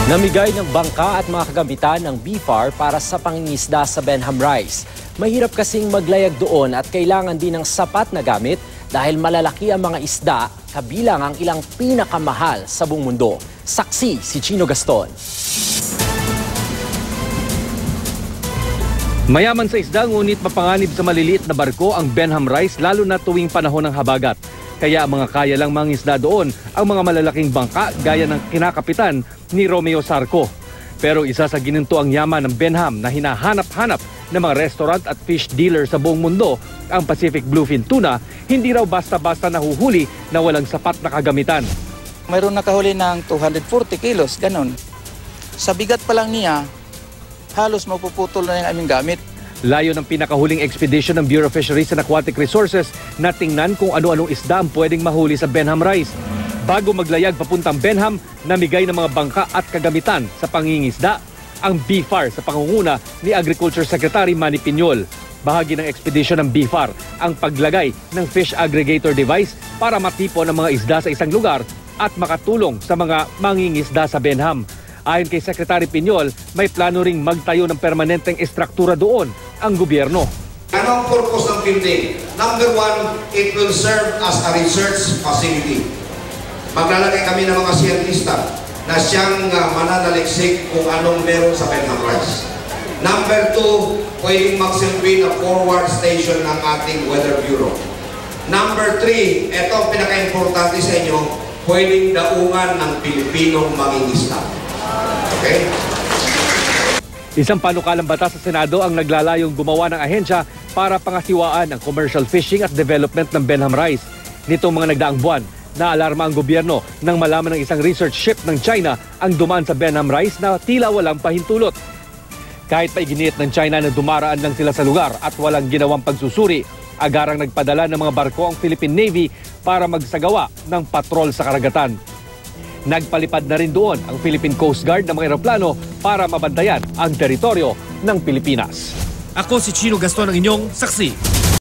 Namigay ng bangka at mga kagamitan ng BFAR para sa pangingisda sa Benham Rise. Mahirap kasing maglayag doon at kailangan din ng sapat na gamit dahil malalaki ang mga isda, kabilang ang ilang pinakamahal sa buong mundo. Saksi si Chino Gaston. Mayaman sa isda ngunit mapanganib sa maliliit na barko ang Benham Rise lalo na tuwing panahon ng habagat. Kaya ang mga kaya lang mangingisda doon ang mga malalaking bangka gaya ng kinakapitan ni Romeo Sarco. Pero isa sa gininto ang yaman ng Benham na hinahanap-hanap ng mga restaurant at fish dealer sa buong mundo, ang Pacific Bluefin Tuna, hindi raw basta-basta nahuhuli na walang sapat na kagamitan. Mayroon nakahuli ng 240 kilos, ganun. Sa bigat pa lang niya, halos mapuputol na yung aming gamit. Layo ng pinakahuling expedition ng Bureau of Fisheries and Aquatic Resources na tingnan kung ano-anong isda ang pwedeng mahuli sa Benham Rise. Bago maglayag papuntang Benham, namigay ng mga bangka at kagamitan sa pangingisda ang BFAR sa pangunguna ni Agriculture Secretary Manny Piñol. Bahagi ng expedition ng BFAR ang paglagay ng fish aggregator device para matipon ang mga isda sa isang lugar at makatulong sa mga mangingisda sa Benham. Ayon kay Secretary Piñol, may plano ring magtayo ng permanenteng estruktura doon ang gobyerno. Ano ang purpose ng building? Number one, it will serve as a research facility. Maglalagay kami ng mga siyentista na siyang mananaliksik kung anong meron sa Benham Rise. Number two, pwedeng magsilbi na forward station ng ating Weather Bureau. Number three, ito ang pinaka-importante sa inyo, pwedeng daungan ng Pilipinong mangingisda. Okay? Isang panukalang batas sa Senado ang naglalayong gumawa ng ahensya para pangasiwaan ang commercial fishing at development ng Benham Rise. Nitong mga nagdaang buwan, naalarma ang gobyerno nang malaman ng isang research ship ng China ang dumaan sa Benham Rise na tila walang pahintulot. Kahit pa iginiit ng China na dumaraan lang sila sa lugar at walang ginawang pagsusuri, agarang nagpadala ng mga barko ang Philippine Navy para magsagawa ng patrol sa karagatan. Nagpalipad na rin doon ang Philippine Coast Guard ng mga eroplano para mabantayan ang teritoryo ng Pilipinas. Ako si Chino Gaston, ang inyong saksi.